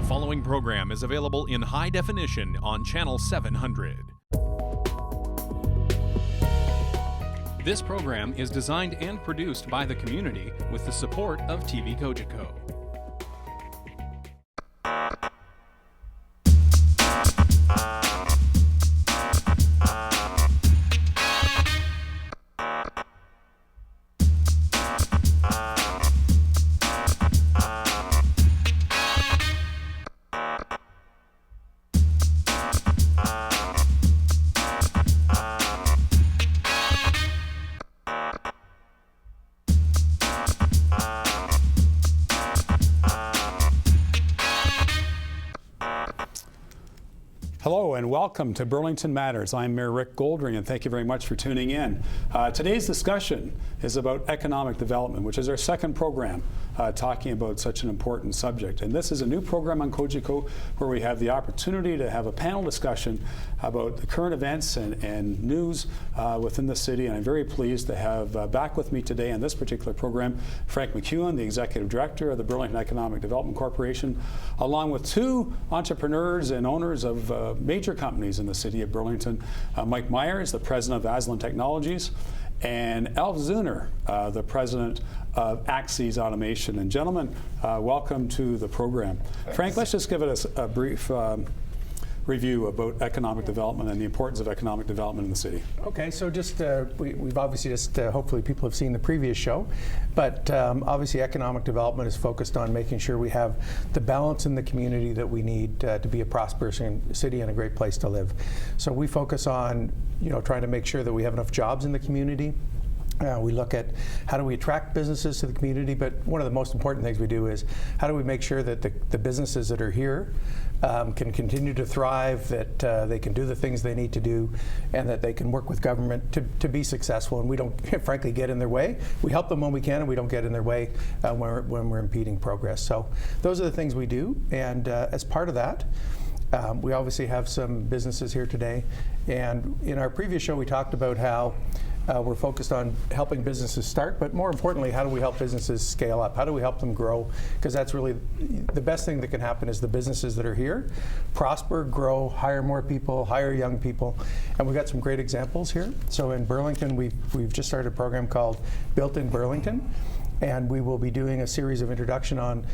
following program is available in high definition on Channel 700. This program is designed and produced by the community with the support of TV Cogeco. Hello and welcome to Burlington Matters. I'm Mayor Rick Goldring and thank you very much for tuning in. Today's discussion is about economic development, which is our second program talking about such an important subject. And this is a new program on Cogeco where we have the opportunity to have a panel discussion about the current events and news within the city. And I'm very pleased to have back with me today on this particular program Frank McKeown, the Executive Director of the Burlington Economic Development Corporation, along with two entrepreneurs and owners of major companies in the city of Burlington, Mike Myers, the President of Aslan Technologies, and Alf Zeuner, the President of AXYZ Automation. And gentlemen, welcome to the program. Thanks. Frank, let's just give it a brief review about economic development and the importance of economic development in the city. Okay, so just we've obviously just hopefully people have seen the previous show, but obviously economic development is focused on making sure we have the balance in the community that we need to be a prosperous city and a great place to live. So we focus on trying to make sure that we have enough jobs in the community. We look at how do we attract businesses to the community, but one of the most important things we do is how do we make sure that the businesses that are here can continue to thrive, that they can do the things they need to do, and that they can work with government to be successful. And we don't, frankly, get in their way. We help them when we can, and we don't get in their way when we're impeding progress. So those are the things we do, and as part of that, we obviously have some businesses here today. And in our previous show, we talked about how we're focused on helping businesses start, but more importantly, how do we help businesses scale up? How do we help them grow? Because that's really the best thing that can happen is the businesses that are here prosper, grow, hire more people, hire young people. And we've got some great examples here. So in Burlington, we've just started a program called Built in Burlington. And we will be doing a series of introduction on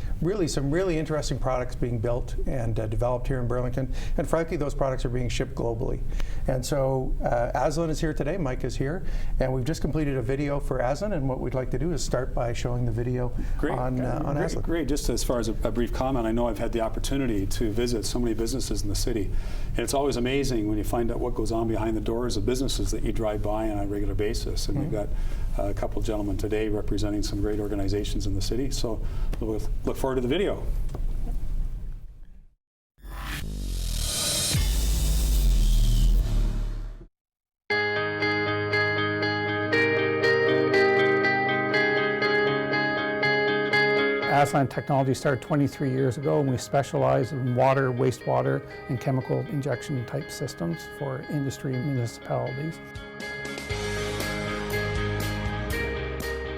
some really interesting products being built and developed here in Burlington. And frankly, those products are being shipped globally. And so Aslan is here today, Mike is here, and we've just completed a video for Aslan, and what we'd like to do is start by showing the video on Aslan. Great, just as far as a brief comment, I know I've had the opportunity to visit so many businesses in the city, and it's always amazing when you find out what goes on behind the doors of businesses that you drive by on a regular basis. And we've got a couple of gentlemen today representing some great organizations in the city, so we'll look forward to the video. Aslan Technologies started 23 years ago, and we specialize in water, wastewater, and chemical injection type systems for industry and municipalities.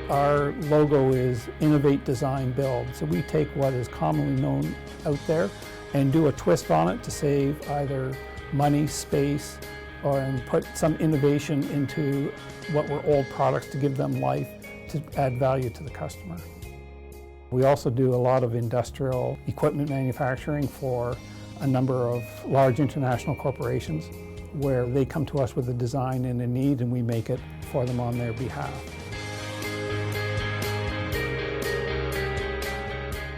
Our logo is Innovate, Design, Build. So we take what is commonly known out there and do a twist on it to save either money, space, and put some innovation into what were old products to give them life to add value to the customer. We also do a lot of industrial equipment manufacturing for a number of large international corporations where they come to us with a design and a need, and we make it for them on their behalf.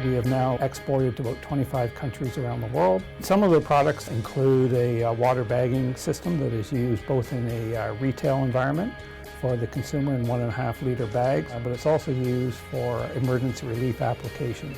We have now exported to about 25 countries around the world. Some of the products include a water bagging system that is used both in a retail environment for the consumer in 1.5 liter bags, but it's also used for emergency relief applications.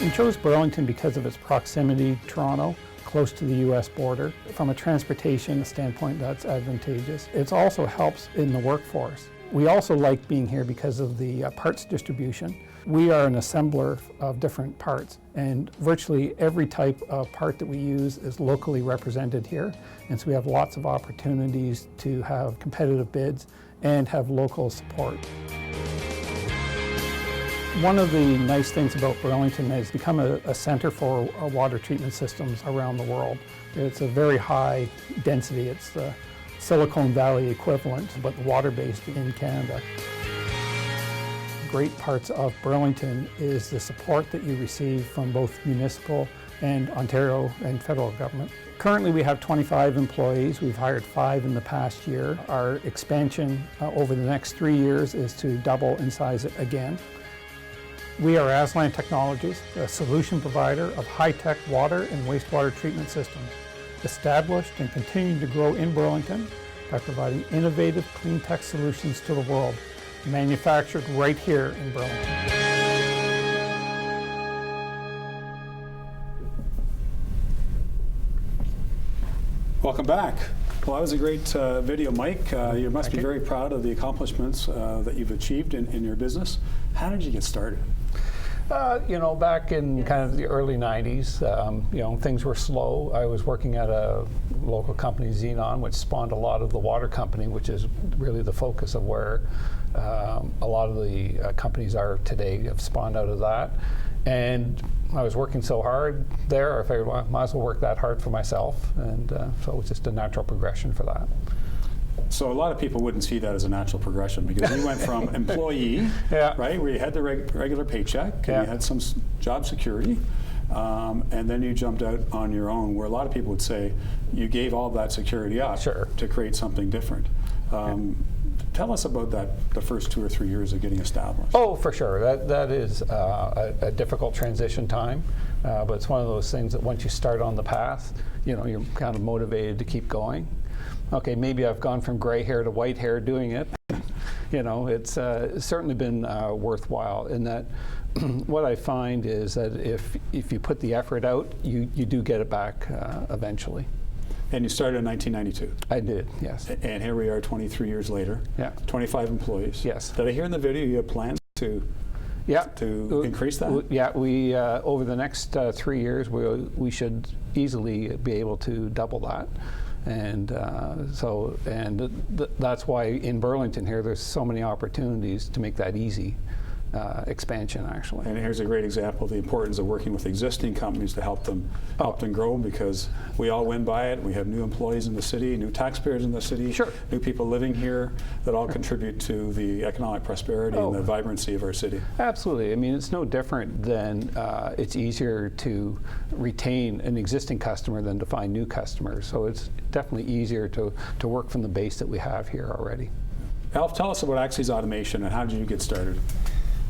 We chose Burlington because of its proximity to Toronto, close to the US border. From a transportation standpoint, that's advantageous. It also helps in the workforce. We also like being here because of the parts distribution. We are an assembler of different parts, and virtually every type of part that we use is locally represented here. And so we have lots of opportunities to have competitive bids and have local support. One of the nice things about Burlington is become a center for water treatment systems around the world. It's a very high density. It's the Silicon Valley equivalent, but water-based in Canada. Great parts of Burlington is the support that you receive from both municipal and Ontario and federal government. Currently we have 25 employees. We've hired 5 in the past year. Our expansion over the next 3 years is to double in size again. We are Aslan Technologies, a solution provider of high-tech water and wastewater treatment systems, established and continuing to grow in Burlington by providing innovative clean tech solutions to the world, manufactured right here in Burlington. Welcome back. Well, that was a great video, Mike. You must be very proud of the accomplishments that you've achieved in your business. How did you get started? You know, back in kind of the early 90s, you know, things were slow. I was working at a local company, Xenon, which spawned a lot of the water company, which is really the focus of where a lot of the companies are today, have spawned out of that. And I was working so hard there, I figured, well, I might as well work that hard for myself. And so it was just a natural progression for that. So a lot of people wouldn't see that as a natural progression, because you went from employee, right, where you had the regular paycheck and you had some job security, and then you jumped out on your own, where a lot of people would say you gave all that security up to create something different. Tell us about that, the first 2 or 3 years of getting established. Oh, for sure. That is a difficult transition time, but it's one of those things that once you start on the path, you know, you're kind of motivated to keep going. Okay, maybe I've gone from gray hair to white hair doing it. You know, it's certainly been worthwhile in that what I find is that if you put the effort out, you do get it back eventually. And you started in 1992. I did, yes. And here we are 23 years later. 25 employees. Yes. Did I hear in the video you have plans to increase that? Yeah, we over the next 3 years we should easily be able to double that. And that's why in Burlington here there's so many opportunities to make that easy expansion, actually. And here's a great example of the importance of working with existing companies to help them grow, because we all win by it. We have new employees in the city, new taxpayers in the city, new people living here that all contribute to the economic prosperity and the vibrancy of our city. Absolutely. I mean, it's no different than it's easier to retain an existing customer than to find new customers. So it's definitely easier to work from the base that we have here already. Alf, tell us about AXYZ Automation and how did you get started?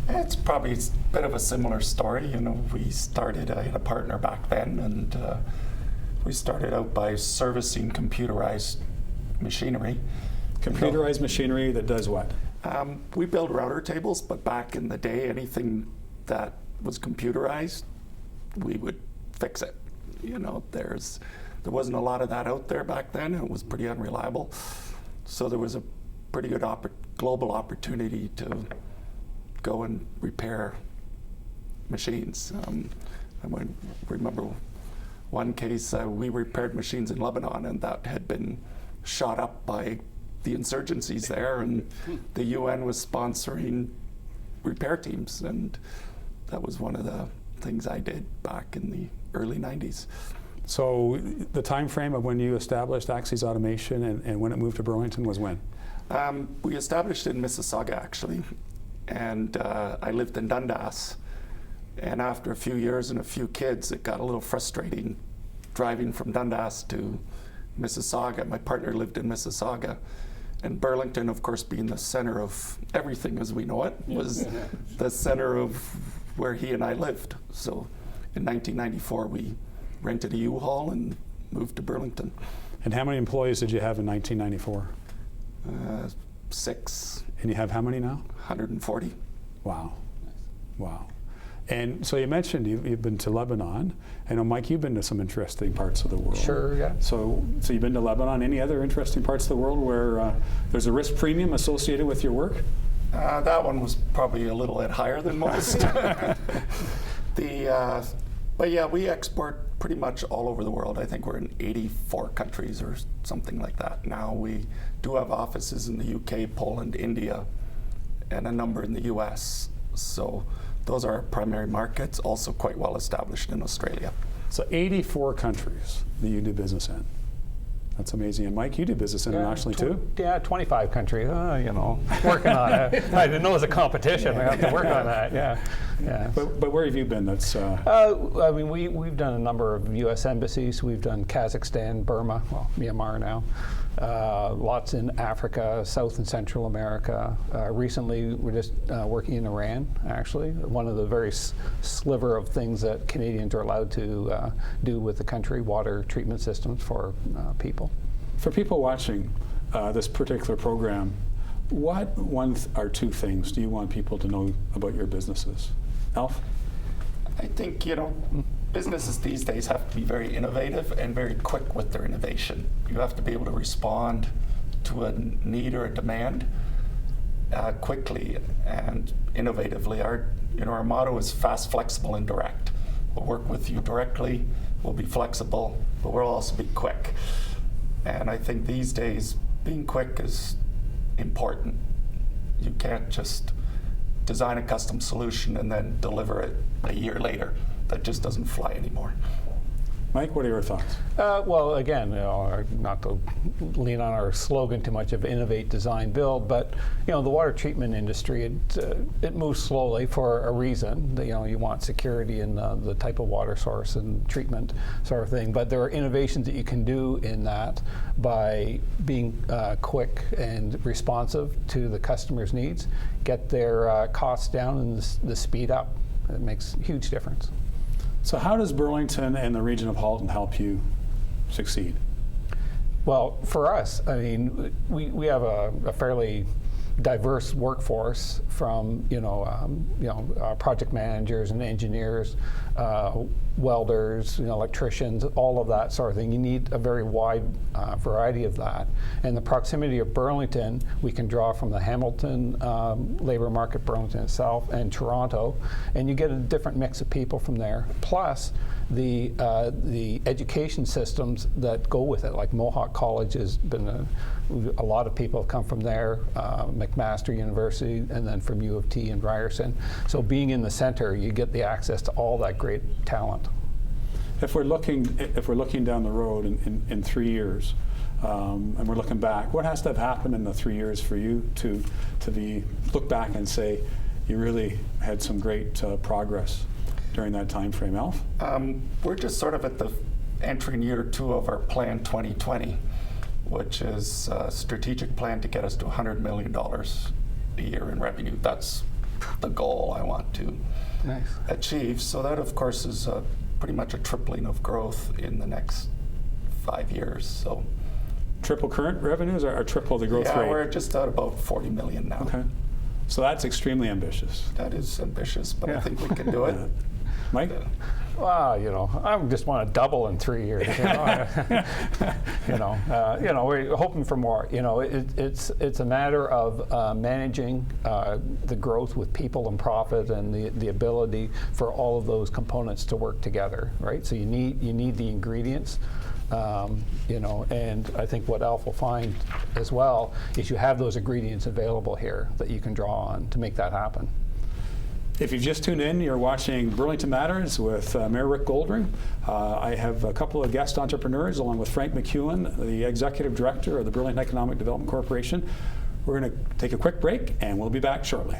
It's probably a bit of a similar story. You know, we started, I had a partner back then, and we started out by servicing computerized machinery. Computerized machinery that does what? We build router tables, but back in the day, anything that was computerized, we would fix it. You know, there wasn't a lot of that out there back then. It was pretty unreliable. So there was a pretty good global opportunity to go and repair machines. I remember one case, we repaired machines in Lebanon, and that had been shot up by the insurgencies there, and the UN was sponsoring repair teams, and that was one of the things I did back in the early 90s. So the time frame of when you established AXYZ Automation and when it moved to Burlington was when? We established it in Mississauga, actually. And I lived in Dundas, and after a few years and a few kids, it got a little frustrating driving from Dundas to Mississauga. My partner lived in Mississauga, and Burlington, of course, being the center of everything as we know it, was the center of where he and I lived. So in 1994, we rented a U-Haul and moved to Burlington. And how many employees did you have in 1994? 6. And you have how many now? 140. Wow. Wow. And so you mentioned you've been to Lebanon. I know, Mike, you've been to some interesting parts of the world. Sure, yeah. So you've been to Lebanon. Any other interesting parts of the world where there's a risk premium associated with your work? That one was probably a little bit higher than most. But yeah, we export pretty much all over the world. I think we're in 84 countries or something like that now. We do have offices in the UK, Poland, India, and a number in the US. So those are our primary markets, also quite well established in Australia. So 84 countries that you do business in. That's amazing. And Mike, you do business internationally too? Yeah, 25 countries. Working on it. I didn't know it was a competition. I have to work on that. Yeah. But where have you been? That's. I mean, we've done a number of U.S. embassies. We've done Kazakhstan, Burma, well, Myanmar now. Lots in Africa, South and Central America. Recently, we're just working in Iran, actually. One of the very sliver of things that Canadians are allowed to do with the country, water treatment systems for people. For people watching this particular program, what one or two things do you want people to know about your businesses? Alf? I think, businesses these days have to be very innovative and very quick with their innovation. You have to be able to respond to a need or a demand quickly and innovatively. Our motto is fast, flexible, and direct. We'll work with you directly, we'll be flexible, but we'll also be quick. And I think these days, being quick is important. You can't just design a custom solution and then deliver it a year later. That just doesn't fly anymore. Mike, what are your thoughts? Well, again, not to lean on our slogan too much of innovate, design, build, but the water treatment industry, it moves slowly for a reason. You want security in the type of water source and treatment sort of thing. But there are innovations that you can do in that by being quick and responsive to the customer's needs, get their costs down and the speed up. It makes a huge difference. So how does Burlington and the region of Halton help you succeed? Well, for us, I mean, we have a fairly diverse workforce from project managers and engineers, welders, electricians, all of that sort of thing. You need a very wide variety of that. And the proximity of Burlington, we can draw from the Hamilton labor market, Burlington itself, and Toronto, and you get a different mix of people from there. Plus, the education systems that go with it, like Mohawk College has been a lot of people have come from there, McMaster University, and then from U of T and Ryerson. So being in the center, you get the access to all that great talent. If we're looking down the road in 3 years, and we're looking back, what has to have happened in the 3 years for you to look back and say you really had some great progress during that time frame? Alf? We're just sort of at the entering year 2 of our Plan 2020, which is a strategic plan to get us to $100 million a year in revenue. That's the goal I want to achieve. So that, of course, is pretty much a tripling of growth in the next 5 years. So triple current revenues or triple the growth rate? Yeah, we're just at about 40 million now. Okay. So that's extremely ambitious. That is ambitious, but I think we can do it. Mike? Well, I just want to double in 3 years. We're hoping for more. It's a matter of managing the growth with people and profit, and the ability for all of those components to work together, right? So you need the ingredients. And I think what Alf will find as well is you have those ingredients available here that you can draw on to make that happen. If you've just tuned in, you're watching Burlington Matters with Mayor Rick Goldring. I have a couple of guest entrepreneurs along with Frank McKeown, the Executive Director of the Burlington Economic Development Corporation. We're going to take a quick break and we'll be back shortly.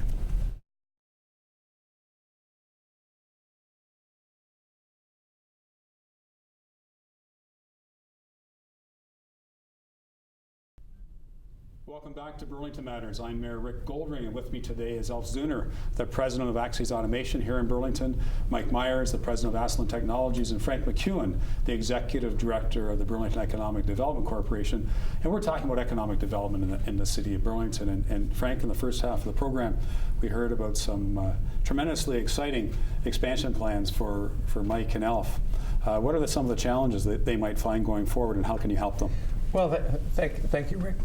Welcome back to Burlington Matters. I'm Mayor Rick Goldring, and with me today is Alf Zeuner, the President of AXYZ Automation here in Burlington, Mike Myers, the President of Aslan Technologies, and Frank McKeown, the Executive Director of the Burlington Economic Development Corporation. And we're talking about economic development in the city of Burlington. And Frank, in the first half of the program, we heard about some tremendously exciting expansion plans for Mike and Alf. What are some of the challenges that they might find going forward, and how can you help them? Well, thank you, Rick.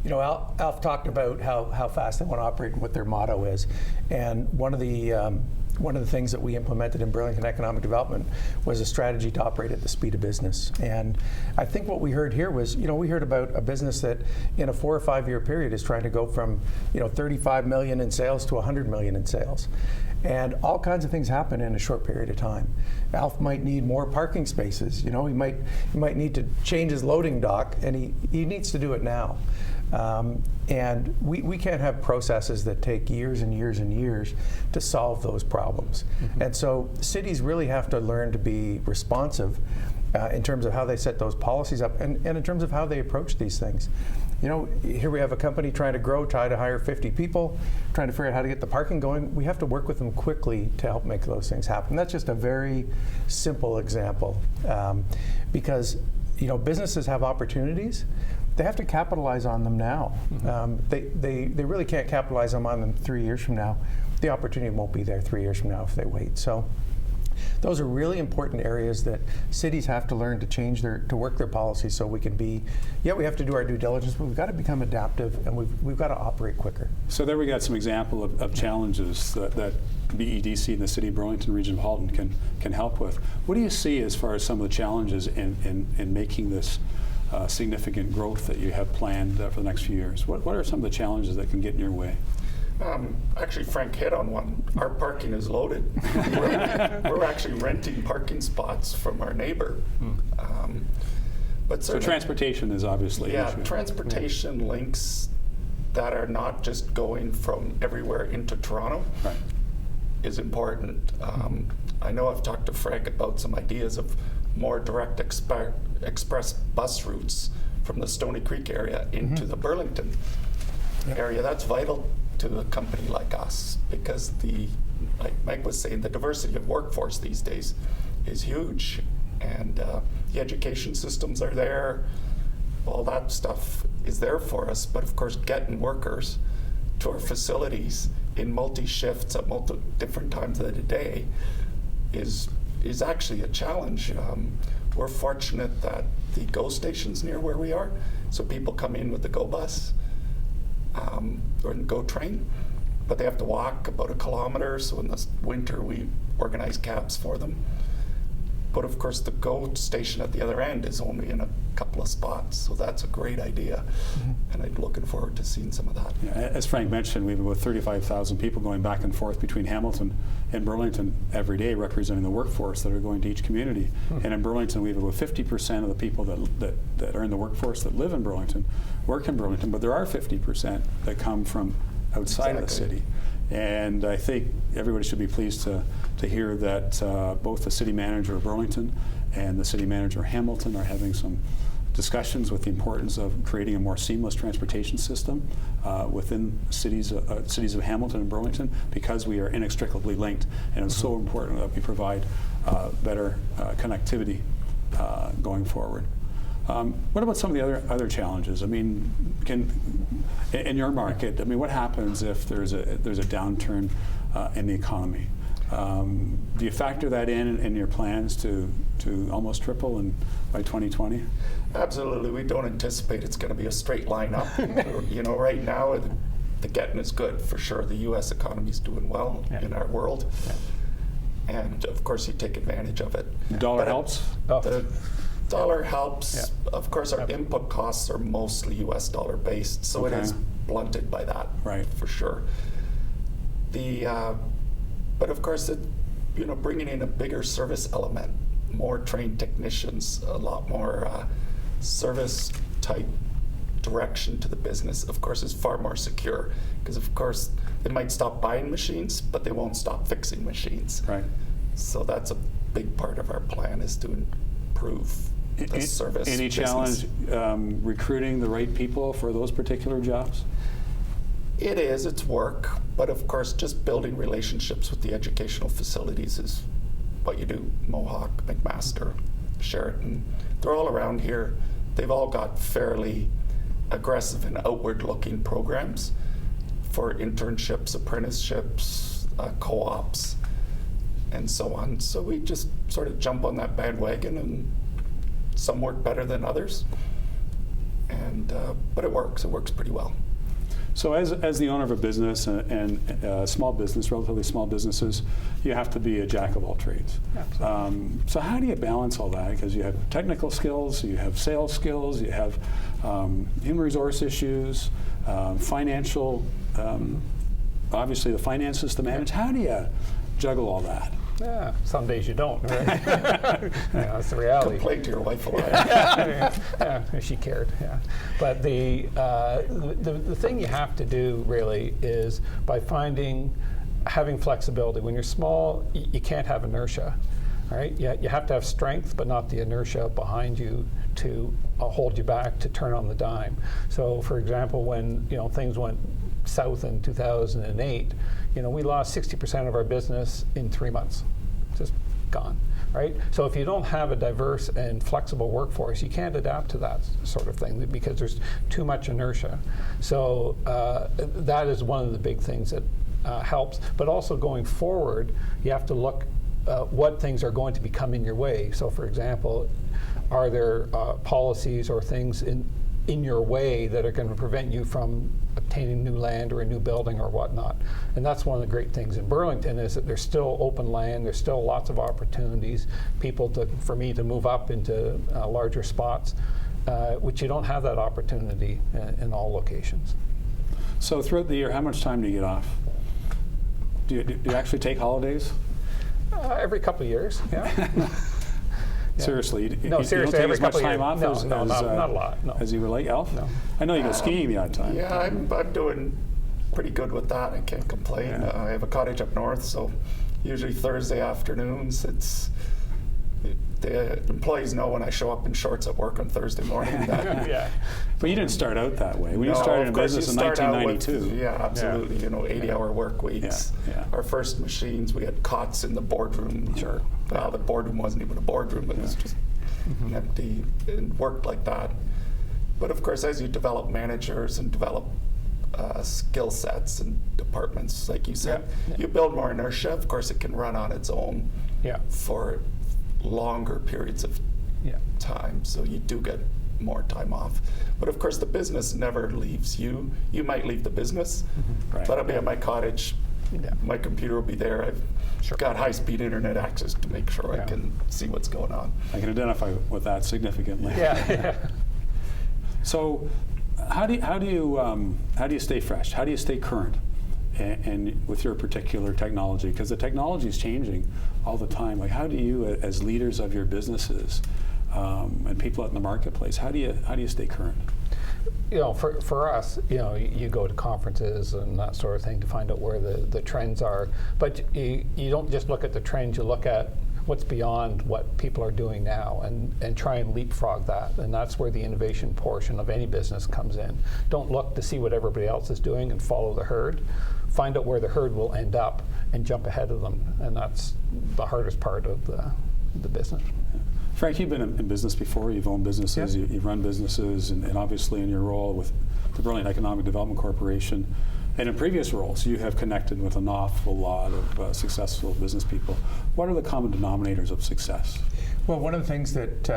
You know, Alf talked about how fast they want to operate and what their motto is, and one of the things that we implemented in Burlington Economic Development was a strategy to operate at the speed of business. And I think what we heard here was, you know, we heard about a business that in a 4 or 5 year period is trying to go from, you know, 35 million in sales to 100 million in sales. And all kinds of things happen in a short period of time. Alf might need more parking spaces. You know, he might need to change his loading dock, and he needs to do it now. And we can't have processes that take years and years and years to solve those problems. And so cities really have to learn to be responsive in terms of how they set those policies up and in terms of how they approach these things. You know, here we have a company trying to grow, try to hire 50 people, trying to figure out how to get the parking going. We have to work with them quickly to help make those things happen. That's just a very simple example, because, you know, businesses have opportunities. They have to capitalize on them now. They really can't capitalize on them 3 years from now. The opportunity won't be there 3 years from now if they wait. So those are really important areas that cities have to learn to change to work their policies so we can be, we have to do our due diligence, but we've got to become adaptive and we've got to operate quicker. So there we got some example of challenges that BEDC and the City of Burlington, Region of Halton can help with. What do you see as far as some of the challenges in making this significant growth that you have planned for the next few years? What are some of the challenges that can get in your way? Actually, Frank hit on one. Our parking is loaded. We're actually renting parking spots from our neighbor. But so transportation is obviously an issue. Transportation links that are not just going from everywhere into Toronto is important. I know I've talked to Frank about some ideas of more direct express bus routes from the Stony Creek area into the Burlington area. That's vital to a company like us because like Mike was saying, the diversity of workforce these days is huge, and the education systems are there. All that stuff is there for us, but of course getting workers to our facilities in multi-shifts at different times of the day is actually a challenge. We're fortunate that the GO station's near where we are, so people come in with the GO bus or the GO train, but they have to walk about 1 kilometer, so in the winter we organize cabs for them. But of course the GO station at the other end is only in a couple of spots, so that's a great idea, and I'm looking forward to seeing some of that. Yeah, as Frank mentioned, we have about 35,000 people going back and forth between Hamilton and Burlington every day, representing the workforce that are going to each community. And in Burlington, we have about 50% of the people that are in the workforce that live in Burlington work in Burlington, but there are 50% that come from outside of the city. And I think everybody should be pleased to hear that both the city manager of Burlington and the city manager of Hamilton are having some discussions with the importance of creating a more seamless transportation system within cities of Hamilton and Burlington, because we are inextricably linked, and it's so important that we provide better connectivity going forward. What about some of the other challenges? I mean, in your market, I mean, what happens if there's a downturn in the economy? Do you factor that in your plans to almost triple by 2020? Absolutely. We don't anticipate it's going to be a straight line up. You know, right now the getting is good for sure. The U.S. economy is doing well in our world, and of course you take advantage of it. The dollar helps. The dollar helps. Of course, our input costs are mostly U.S. dollar based, so it is blunted by that, for sure. But of course, bringing in a bigger service element, more trained technicians, a lot more service type direction to the business, of course, is far more secure, because of course they might stop buying machines, but they won't stop fixing machines. Right. So that's a big part of our plan, is to improve the service. Any challenge recruiting the right people for those particular jobs? It is, it's work, but of course just building relationships with the educational facilities is what you do. Mohawk, McMaster, Sheraton, they're all around here. They've all got fairly aggressive and outward-looking programs for internships, apprenticeships, co-ops, and so on. So we just sort of jump on that bandwagon, and some work better than others. and but it works pretty well. So as the owner of a business and small business, relatively small businesses, you have to be a jack of all trades. So how do you balance all that? Because you have technical skills, you have sales skills, you have human resource issues, financial, obviously the finances to manage. How do you juggle all that? Yeah, some days you don't, right? That's the reality. Complain to your wife a lot. Yeah, if she cared, yeah. But the thing you have to do really is by having flexibility. When you're small, you can't have inertia, right? You have to have strength, but not the inertia behind you to hold you back to turn on the dime. So, for example, when things went south in 2008, we lost 60% of our business in 3 months, just gone, right? So if you don't have a diverse and flexible workforce, you can't adapt to that sort of thing because there's too much inertia. So that is one of the big things that helps. But also going forward, you have to look what things are going to become in your way. So for example, are there policies or things in your way that are going to prevent you from obtaining new land or a new building or whatnot? And that's one of the great things in Burlington is that there's still open land, there's still lots of opportunities, for me to move up into larger spots, which you don't have that opportunity in all locations. So throughout the year, how much time do you get off? Do you actually take holidays? Every couple of years, yeah. Seriously, you No, don't seriously, take every as much couple of time years. off No, not a lot, no. as you would like, Alf? No. I know you go skiing the odd time. Yeah, I'm doing pretty good with that. I can't complain. Yeah. I have a cottage up north, so usually Thursday afternoons, the employees know when I show up in shorts at work on Thursday morning. Yeah. But you didn't start out that way. When you No, started in of course business you in start out with- 1992. yeah, absolutely. 80-hour work weeks. Yeah. Our first machines, we had cots in the boardroom. Sure. Well, the boardroom wasn't even a boardroom. It was just empty and worked like that. But of course, as you develop managers and develop skill sets and departments, like you said, you build more inertia. Of course, it can run on its own for longer periods of time. So you do get more time off. But of course, the business never leaves you. You might leave the business, Right. but I'll be at my cottage. My computer will be there. I've got high-speed internet access to make sure I can see what's going on. I can identify with that significantly. Yeah. So, how do you stay fresh? How do you stay current, and with your particular technology? Because the technology is changing all the time. Like, how do you, as leaders of your businesses and people out in the marketplace, how do you stay current? For us, you go to conferences and that sort of thing to find out where the trends are. But you don't just look at the trends, you look at what's beyond what people are doing now and try and leapfrog that. And that's where the innovation portion of any business comes in. Don't look to see what everybody else is doing and follow the herd. Find out where the herd will end up and jump ahead of them. And that's the hardest part of the business. Frank, you've been in business before. You've owned businesses, you've run businesses, and obviously in your role with the Burlington Economic Development Corporation, and in previous roles, you have connected with an awful lot of successful business people. What are the common denominators of success? Well, one of the things that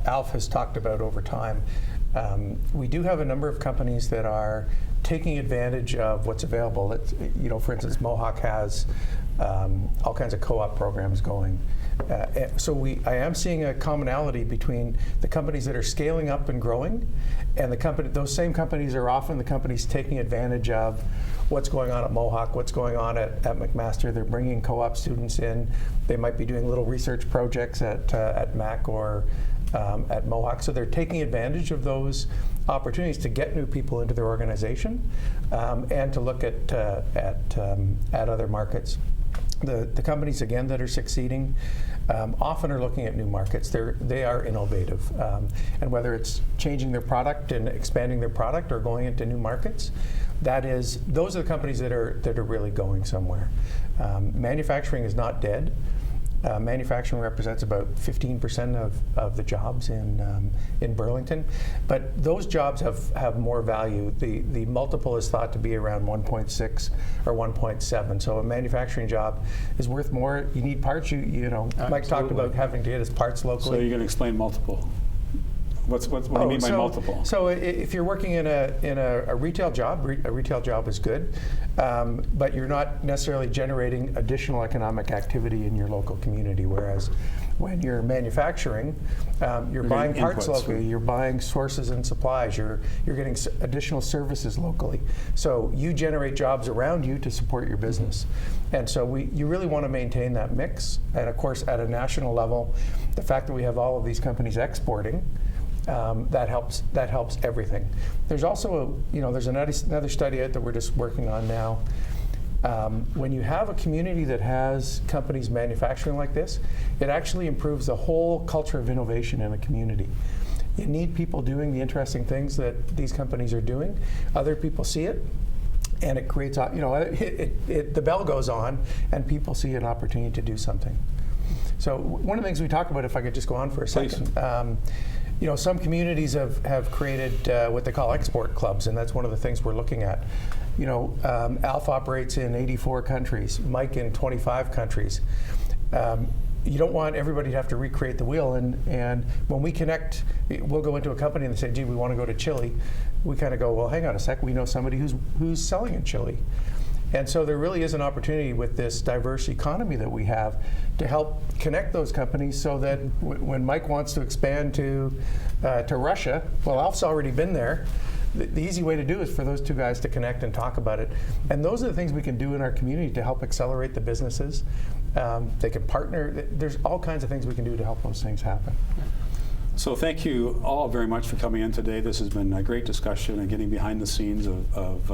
Alf has talked about over time, we do have a number of companies that are taking advantage of what's available. For instance, Mohawk has all kinds of co-op programs going. So I am seeing a commonality between the companies that are scaling up and growing, and those same companies are often the companies taking advantage of what's going on at Mohawk, what's going on at McMaster. They're bringing co-op students in. They might be doing little research projects at Mac or at Mohawk. So they're taking advantage of those opportunities to get new people into their organization and to look at other markets. The companies, again, that are succeeding often are looking at new markets. They are innovative. And whether it's changing their product and expanding their product or going into new markets, those are the companies that are really going somewhere. Manufacturing is not dead. Manufacturing represents about 15% of the jobs in Burlington, but those jobs have more value. The multiple is thought to be around 1.6 or 1.7. So a manufacturing job is worth more. You need parts. Mike talked about having to get his parts locally. So you're going to explain multiple. What do you mean by multiple? So if you're working in a retail job, a retail job is good, but you're not necessarily generating additional economic activity in your local community. Whereas when you're manufacturing, you're buying parts locally, you're buying sources and supplies, you're getting additional services locally. So you generate jobs around you to support your business. And so you really want to maintain that mix. And of course, at a national level, the fact that we have all of these companies exporting, that helps everything. There's also there's another study out that we're just working on now. When you have a community that has companies manufacturing like this, it actually improves the whole culture of innovation in a community. You need people doing the interesting things that these companies are doing. Other people see it, and it creates, the bell goes on, and people see an opportunity to do something. So one of the things we talk about, if I could just go on for a second, some communities have created what they call export clubs, and that's one of the things we're looking at. Alf operates in 84 countries, Mike in 25 countries. You don't want everybody to have to recreate the wheel, and when we connect, we'll go into a company and they say, gee, we want to go to Chile. We kind of go, well, hang on a sec, we know somebody who's selling in Chile. And so there really is an opportunity with this diverse economy that we have to help connect those companies so that when Mike wants to expand to Russia, well, Alf's already been there. The easy way to do is for those two guys to connect and talk about it. And those are the things we can do in our community to help accelerate the businesses. They can partner. There's all kinds of things we can do to help those things happen. So thank you all very much for coming in today. This has been a great discussion and getting behind the scenes of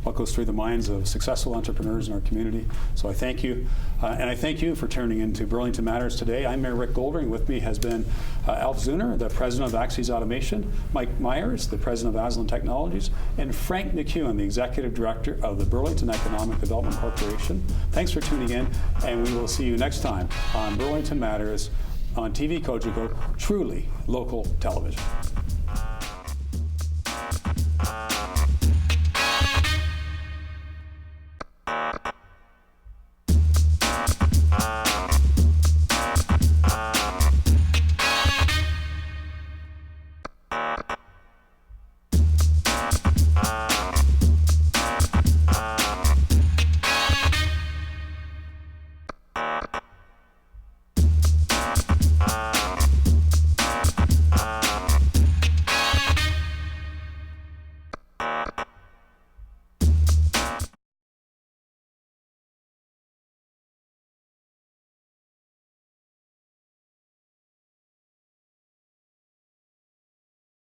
what goes through the minds of successful entrepreneurs in our community. So I thank you. And I thank you for tuning into Burlington Matters today. I'm Mayor Rick Goldring. With me has been Alf Zeuner, the president of AXYZ Automation, Mike Myers, the president of Aslan Technologies, and Frank McKeown, the executive director of the Burlington Economic Development Corporation. Thanks for tuning in, and we will see you next time on Burlington Matters on TV Cogeco, truly local television.